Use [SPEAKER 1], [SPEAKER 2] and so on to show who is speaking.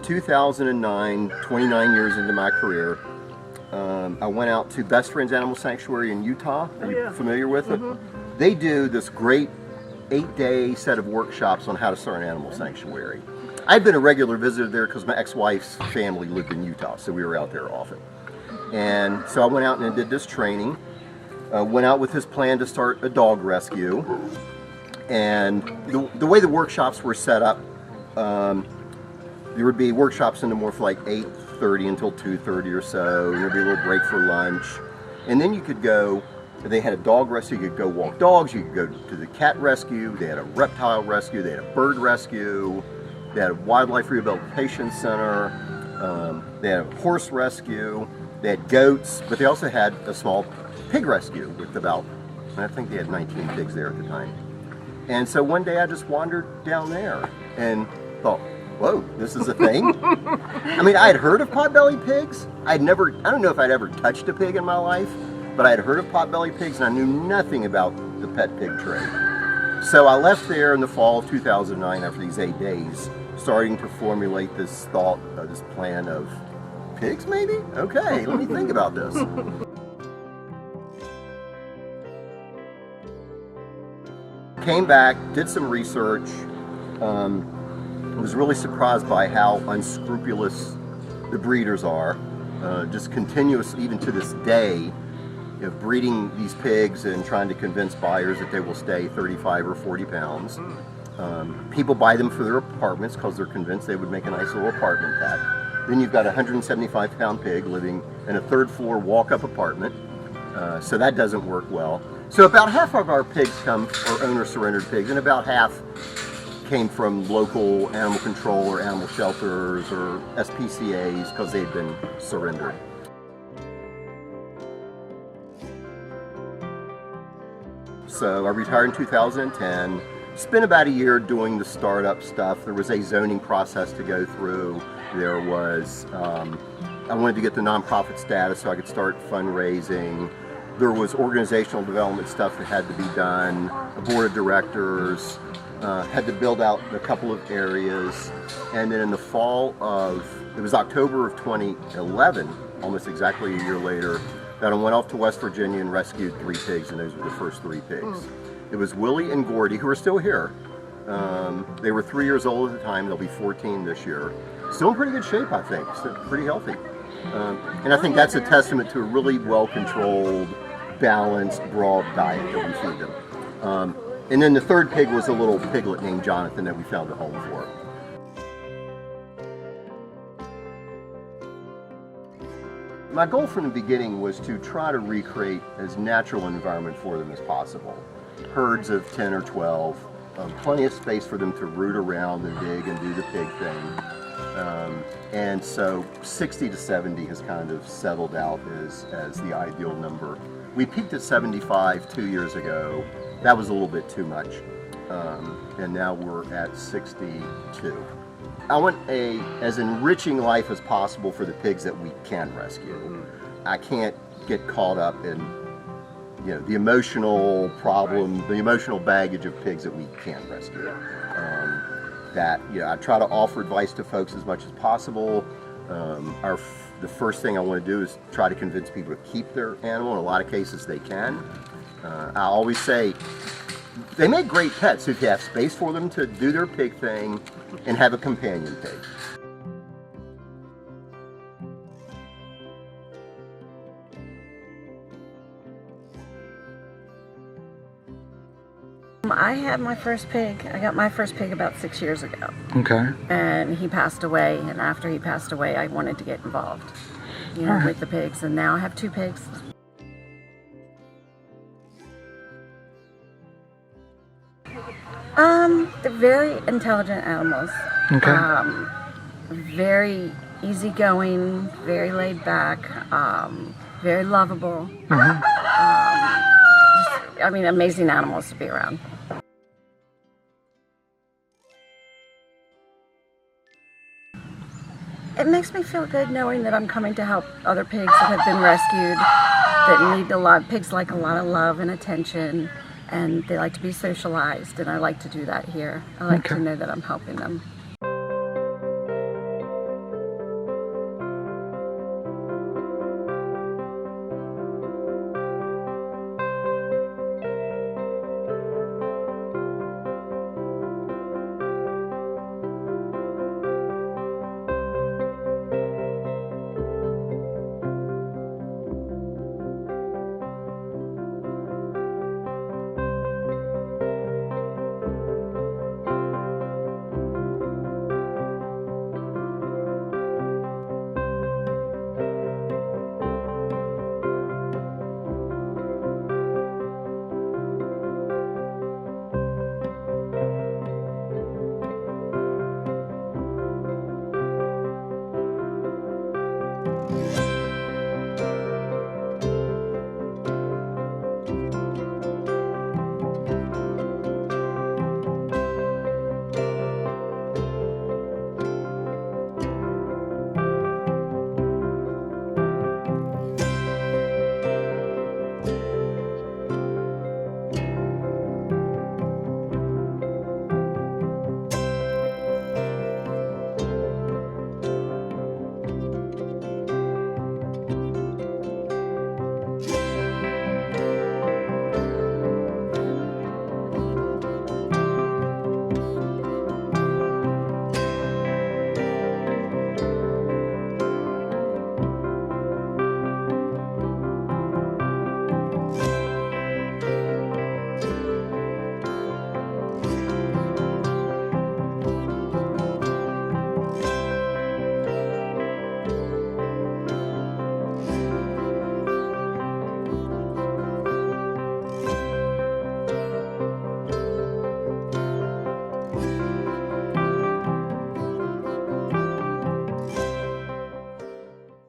[SPEAKER 1] 2009, 29 years into my career, I went out to Best Friends Animal Sanctuary in Utah. Are you familiar with it? They do this great 8-day set of workshops on how to start an animal sanctuary. I'd been a regular visitor there because my ex-wife's family lived in Utah, so we were out there often. And so I went out and did this training. Went out with this plan to start a dog rescue. And the way the workshops were set up, there would be workshops in the morning for like 8:30 until 2:30 or so. There'd be a little break for lunch. And then you could go, they had a dog rescue, you could go walk dogs, you could go to the cat rescue, they had a reptile rescue, they had a bird rescue, they had a wildlife rehabilitation center, they had a horse rescue, they had goats, but they also had a small pig rescue with about, I think they had 19 pigs there at the time. And so one day I just wandered down there and thought, whoa, this is a thing? I mean, I had heard of potbelly pigs. I don't know if I'd ever touched a pig in my life, but I had heard of potbelly pigs and I knew nothing about the pet pig trade. So I left there in the fall of 2009 after these 8 days, starting to formulate this thought, this plan of pigs maybe? Okay, let me think about this. Came back, did some research, was really surprised by how unscrupulous the breeders are, just continuous even to this day, of breeding these pigs and trying to convince buyers that they will stay 35 or 40 pounds. People buy them for their apartments because they're convinced they would make a nice little apartment pet. Then you've got a 175-pound pig living in a third-floor walk-up apartment, so that doesn't work well. So about half of our pigs are owner-surrendered pigs, and about half came from local animal control or animal shelters or SPCAs because they'd been surrendered. So I retired in 2010, spent about a year doing the startup stuff. There was a zoning process to go through. There was, I wanted to get the nonprofit status so I could start fundraising. There was organizational development stuff that had to be done, a board of directors, had to build out a couple of areas. And then in the fall of, it was October of 2011, almost exactly a year later, that I went off to West Virginia and rescued 3 pigs, and those were the first 3 pigs. It was Willie and Gordy, who are still here. They were 3 years old at the time, they'll be 14 this year. Still in pretty good shape, I think, still pretty healthy. And I think that's a testament to a really well-controlled, balanced, broad diet that we feed them. And then the third pig was a little piglet named Jonathan that we found a home for. My goal from the beginning was to try to recreate as natural an environment for them as possible. Herds of 10 or 12, plenty of space for them to root around and dig and do the pig thing. And so 60 to 70 has kind of settled out as the ideal number. We peaked at 75 2 years ago. That was a little bit too much. And now we're at 62. I want as enriching life as possible for the pigs that we can rescue. I can't get caught up in the emotional problem, the emotional baggage of pigs that we can rescue. I try to offer advice to folks as much as possible. The first thing I want to do is try to convince people to keep their animal. In a lot of cases they can. I always say, they make great pets if you have space for them to do their pig thing and have a companion pig.
[SPEAKER 2] I had my first pig. I got my first pig about 6 years ago.
[SPEAKER 3] Okay.
[SPEAKER 2] And he passed away, and after he passed away, I wanted to get involved, with the pigs, and now I have 2 pigs. They're very intelligent animals.
[SPEAKER 3] Okay.
[SPEAKER 2] Very easygoing, very laid back, very lovable. Amazing animals to be around. It makes me feel good knowing that I'm coming to help other pigs that have been rescued, that need a lot. Pigs like a lot of love and attention, and they like to be socialized, and I like to do that here. I like to know that I'm helping them.